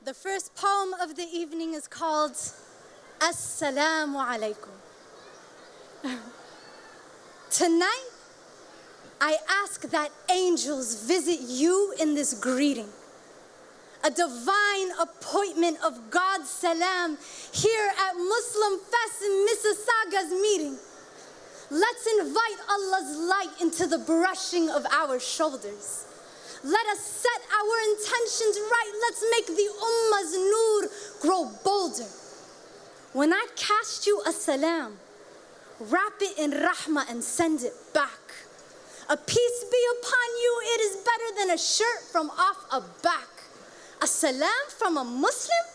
The first poem of the evening is called Assalamu alaikum. Tonight, I ask that angels visit you in this greeting. A divine appointment of God's salam here at MuslimFest in Mississauga's meeting. Let's invite Allah's light into the brushing of our shoulders. Let us set our intentions right. Let's make the ummah's noor grow bolder. When I cast you a salam, wrap it in rahmah and send it back. A peace be upon you, it is better than a shirt from off a back. A salam from a Muslim?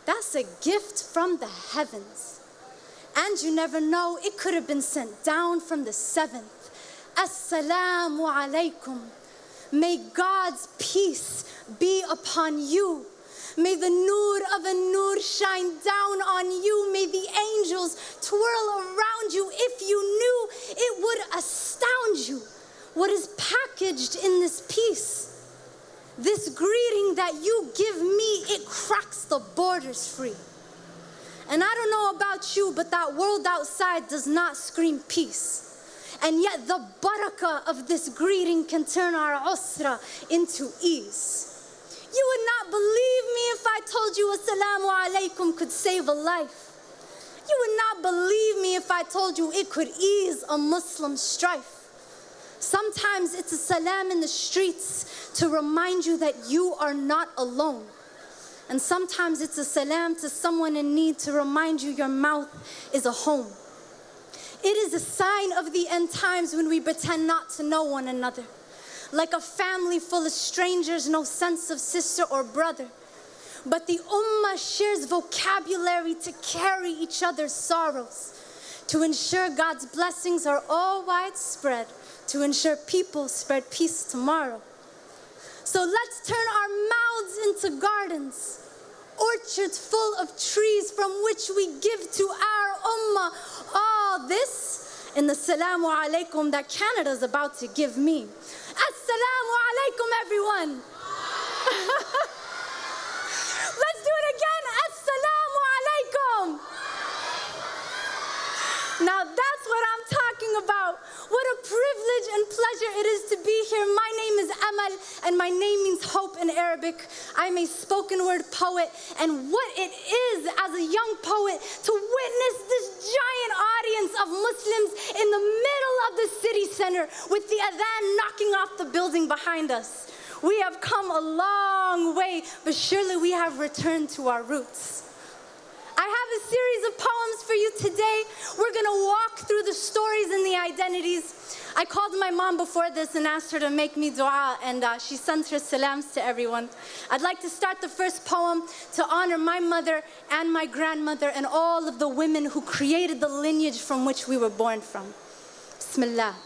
That's a gift from the heavens. And you never know, it could have been sent down from the seventh. Assalamu alaikum. May God's peace be upon you. May the noor of a noor shine down on you. May the angels twirl around you. If you knew, it would astound you what is packaged in this peace. This greeting that you give me, it cracks the borders free. And I don't know about you, but that world outside does not scream peace. And yet the barakah of this greeting can turn our usra into ease. You would not believe me if I told you assalamu alaikum could save a life. You would not believe me if I told you it could ease a Muslim strife. Sometimes it's a salam in the streets to remind you that you are not alone. And sometimes it's a salam to someone in need to remind you your mouth is a home. It is a sign of the end times when we pretend not to know one another. Like a family full of strangers, no sense of sister or brother. But the ummah shares vocabulary to carry each other's sorrows, to ensure God's blessings are all widespread, to ensure people spread peace tomorrow. So let's turn our mouths into gardens, orchards full of trees from which we give to our ummah. All this in the salamu alaikum that Canada's about to give me. Assalamu alaikum, everyone. Let's do it again. Assalamu alaikum. Now that's what I'm talking about. What a privilege and pleasure it is to be here. My name is Amal, and my name means hope in Arabic. I'm a spoken word poet, and what it is as a young poet to witness this giant audience of Muslims in the middle of the city center with the adhan knocking off the building behind us. We have come a long way, but surely we have returned to our roots. I have a series of poems for you today. We're gonna walk through the stories and the identities. I called my mom before this and asked her to make me dua, and she sent her salams to everyone. I'd like to start the first poem to honor my mother and my grandmother and all of the women who created the lineage from which we were born from. Bismillah.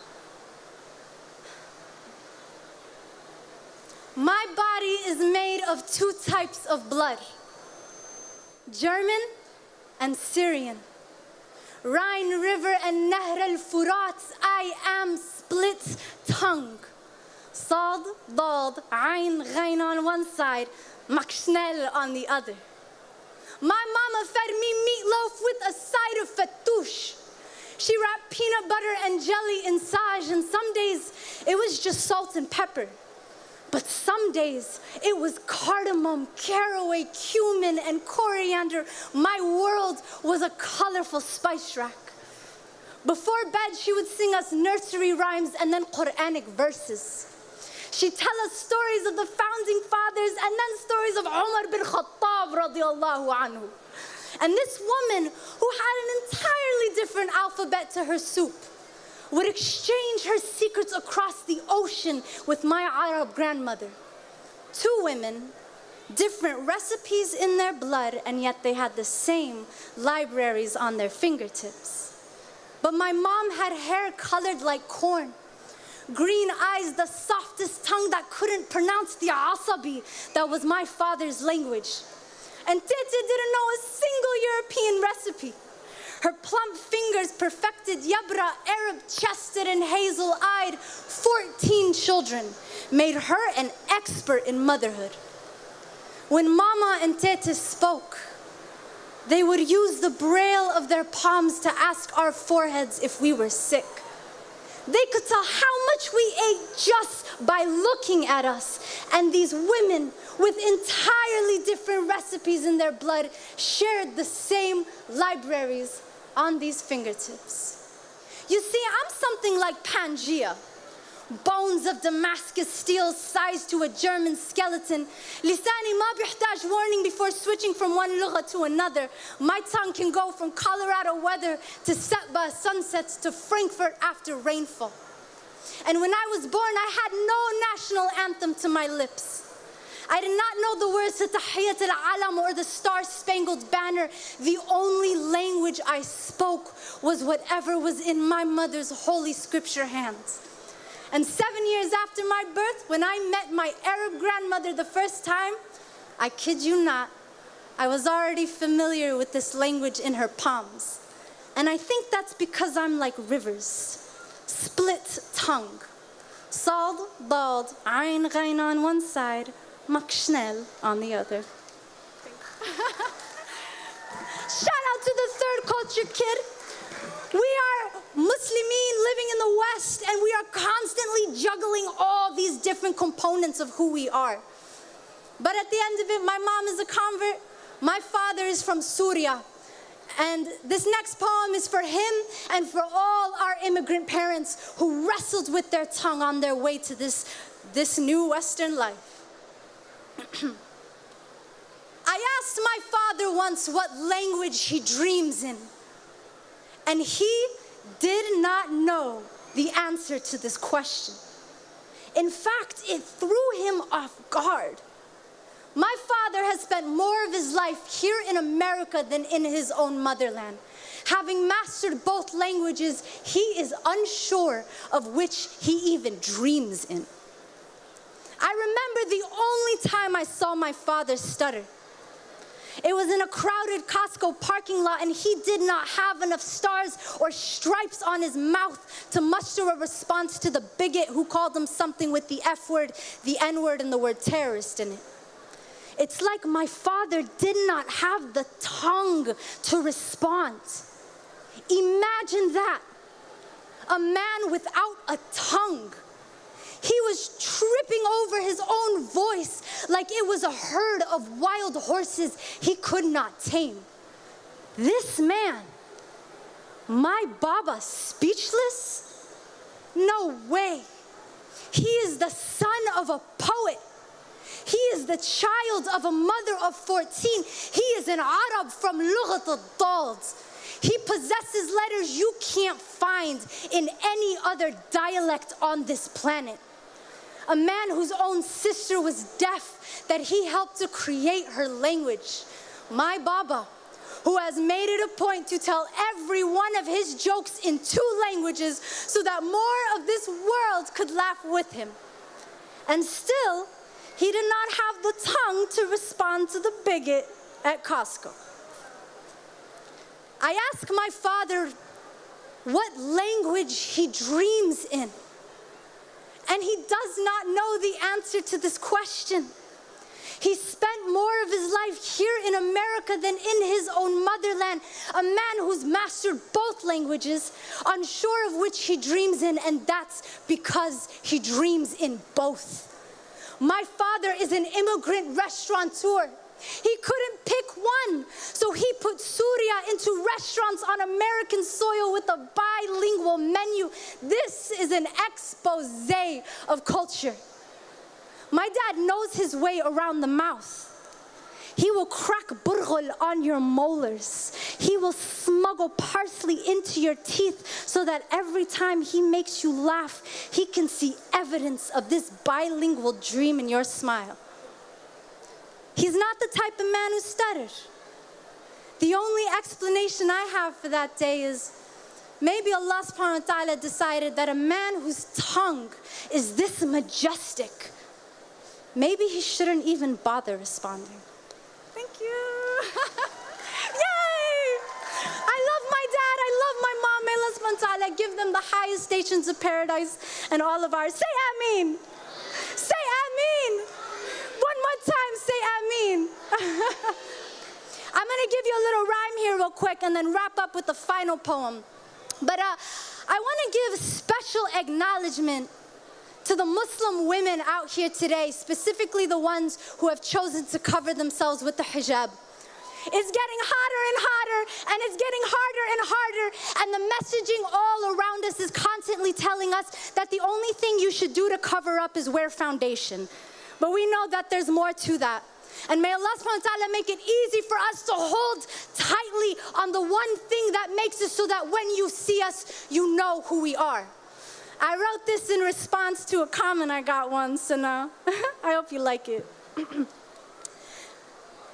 My body is made of two types of blood, German and Syrian. Rhine River and Nahr al-Furat, I am split tongue. Sad, Dad, Ain, Ghain on one side, Makshnel on the other. My mama fed me meatloaf with a side of fattoush. She wrapped peanut butter and jelly in sage, and some days it was just salt and pepper. But some days, it was cardamom, caraway, cumin, and coriander. My world was a colorful spice rack. Before bed, she would sing us nursery rhymes and then Quranic verses. She'd tell us stories of the founding fathers and then stories of Umar bin Khattab radiallahu anhu. And this woman, who had an entirely different alphabet to her soup, would exchange her secrets across the ocean with my Arab grandmother. Two women, different recipes in their blood, and yet they had the same libraries on their fingertips. But my mom had hair colored like corn, green eyes, the softest tongue that couldn't pronounce the asabi that was my father's language. And Tete didn't know a single European recipe. Her plump fingers perfected yabra, Arab-chested and hazel-eyed, 14 children, made her an expert in motherhood. When Mama and Tete spoke, they would use the braille of their palms to ask our foreheads if we were sick. They could tell how much we ate just by looking at us. And these women with entirely different recipes in their blood shared the same libraries on these fingertips. You see, I'm something like Pangea. Bones of Damascus steel sized to a German skeleton. Lisani ma bihtaj warning before switching from one lugha to another. My tongue can go from Colorado weather to Setba sunsets to Frankfurt after rainfall. And when I was born, I had no national anthem to my lips. I did not know the words to Tahiyyat al-Alam or the Star-Spangled Banner. The only language I spoke was whatever was in my mother's holy scripture hands. And 7 years after my birth, when I met my Arab grandmother the first time, I kid you not, I was already familiar with this language in her palms. And I think that's because I'm like rivers, split tongue. Sad, dad, ayn, ghayn on one side, makshnel on the other. Shout out to the third culture kid. We are Muslimin living in the West, and we are constantly juggling all these different components of who we are. But at the end of it, my mom is a convert. My father is from Syria. And this next poem is for him and for all our immigrant parents who wrestled with their tongue on their way to this new Western life. I asked my father once what language he dreams in. And he did not know the answer to this question. In fact, it threw him off guard. My father has spent more of his life here in America than in his own motherland. Having mastered both languages, he is unsure of which he even dreams in. I remember the only time I saw my father stutter. It was in a crowded Costco parking lot, and he did not have enough stars or stripes on his mouth to muster a response to the bigot who called him something with the F word, the N word, and the word terrorist in it. It's like my father did not have the tongue to respond. Imagine that. A man without a tongue. He was tripping over his own voice like it was a herd of wild horses he could not tame. This man, my Baba, speechless? No way. He is the son of a poet. He is the child of a mother of 14. He is an Arab from Lughat al-Dald. He possesses letters you can't find in any other dialect on this planet. A man whose own sister was deaf, that he helped to create her language. My Baba, who has made it a point to tell every one of his jokes in 2 languages so that more of this world could laugh with him. And still, he did not have the tongue to respond to the bigot at Costco. I asked my father what language he dreams in. And he does not know the answer to this question. He spent more of his life here in America than in his own motherland. A man who's mastered both languages, unsure of which he dreams in, and that's because he dreams in both. My father is an immigrant restaurateur. He couldn't pick one, so he put Syria into restaurants on American soil with a bilingual menu. This is an expose of culture. My dad knows his way around the mouth. He will crack burghul on your molars. He will smuggle parsley into your teeth so that every time he makes you laugh, he can see evidence of this bilingual dream in your smile. He's not the type of man who stutters. The only explanation I have for that day is maybe Allah subhanahu wa ta'ala decided that a man whose tongue is this majestic, maybe he shouldn't even bother responding. Thank you. Yay! I love my dad, I love my mom. May Allah subhanahu wa ta'ala give them the highest stations of paradise and all of ours. Say Ameen. Say Ameen. One more time, say Ameen. mean? I'm gonna give you a little rhyme here real quick and then wrap up with the final poem. But I wanna give special acknowledgement to the Muslim women out here today, specifically the ones who have chosen to cover themselves with the hijab. It's getting hotter and hotter, and it's getting harder and harder, and the messaging all around us is constantly telling us that the only thing you should do to cover up is wear foundation. But we know that there's more to that. And may Allah subhanahu wa ta'ala make it easy for us to hold tightly on the one thing that makes it so that when you see us, you know who we are. I wrote this in response to a comment I got once, and I hope you like it.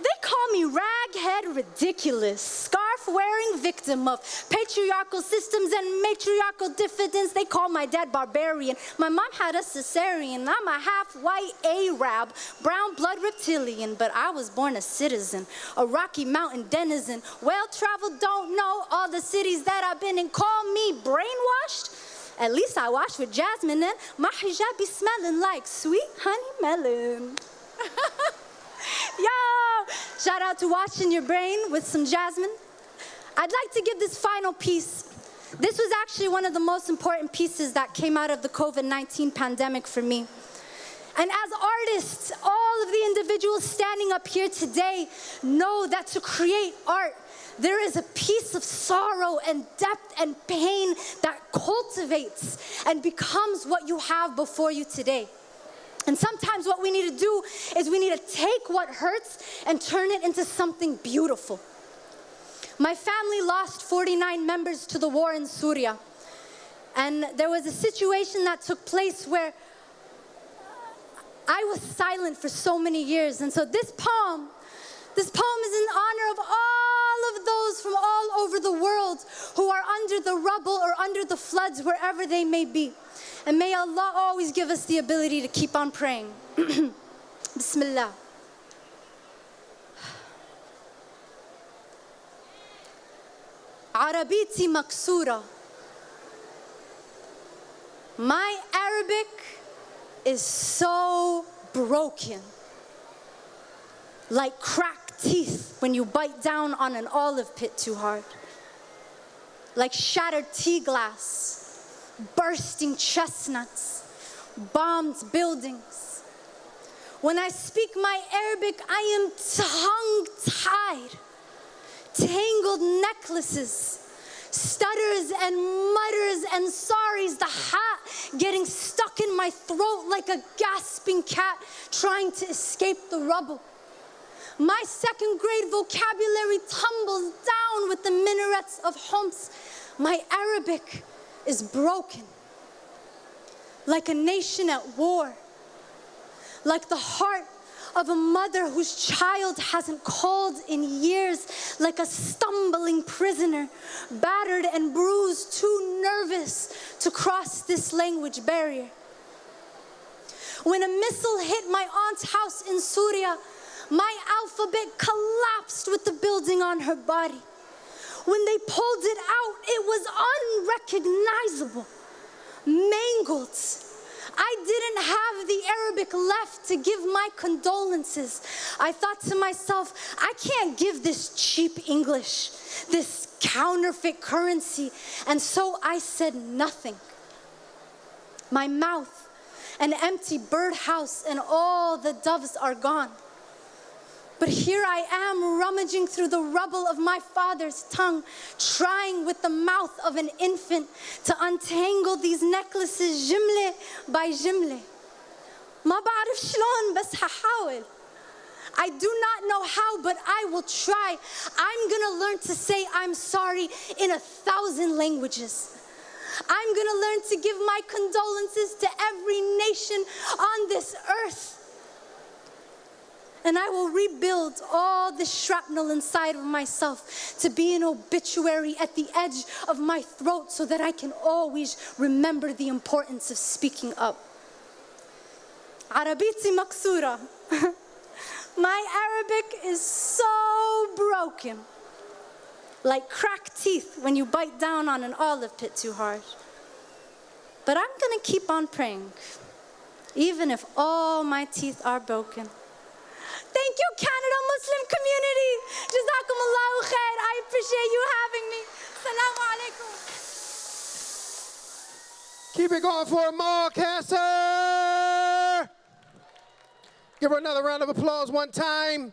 They call me raghead ridiculous, scarf-wearing victim of patriarchal systems and matriarchal diffidence. They call my dad barbarian. My mom had a cesarean. I'm a half-white Arab, brown blood reptilian, but I was born a citizen, a Rocky Mountain denizen. Well-traveled, don't know all the cities that I've been in. Call me brainwashed. At least I wash with jasmine, and my hijab be smelling like sweet honey melon. Yo, shout out to washing your brain with some jasmine. I'd like to give this final piece. This was actually one of the most important pieces that came out of the COVID-19 pandemic for me. And as artists, all of the individuals standing up here today know that to create art, there is a piece of sorrow and depth and pain that cultivates and becomes what you have before you today. And sometimes what we need to do is we need to take what hurts and turn it into something beautiful. My family lost 49 members to the war in Syria. And there was a situation that took place where I was silent for so many years. And so this poem is in honor of all of those from all over the world who are under the rubble or under the floods, wherever they may be. And may Allah always give us the ability to keep on praying. Bismillah. Arabiti maksura. My Arabic is so broken, like cracked teeth when you bite down on an olive pit too hard, like shattered tea glass, bursting chestnuts, bombed buildings. When I speak my Arabic, I am tongue-tied, tangled necklaces, stutters and mutters and sorries, the hat getting stuck in my throat like a gasping cat trying to escape the rubble. My second grade vocabulary tumbles down with the minarets of Homs. My Arabic is broken, like a nation at war, like the heart of a mother whose child hasn't called in years, like a stumbling prisoner, battered and bruised, too nervous to cross this language barrier. When a missile hit my aunt's house in Syria, my alphabet collapsed with the building on her body. When they pulled it out, it was unrecognizable, mangled. I didn't have the Arabic left to give my condolences. I thought to myself, I can't give this cheap English, this counterfeit currency. And so I said nothing. My mouth, an empty birdhouse, and all the doves are gone. But here I am rummaging through the rubble of my father's tongue, trying with the mouth of an infant to untangle these necklaces jimle by jimle. ما بعرف شلون بس هحاول. I do not know how, but I will try. I'm gonna learn to say I'm sorry in 1,000 languages. I'm gonna learn to give my condolences to every nation on this earth. And I will rebuild all the shrapnel inside of myself to be an obituary at the edge of my throat so that I can always remember the importance of speaking up. Arabiti maksura. My Arabic is so broken, like cracked teeth when you bite down on an olive pit too hard. But I'm gonna keep on praying, even if all my teeth are broken. Thank you, Canada. appreciate you having me. Assalamu alaikum. Keep it going for Amal Kasser. Give her another round of applause one time.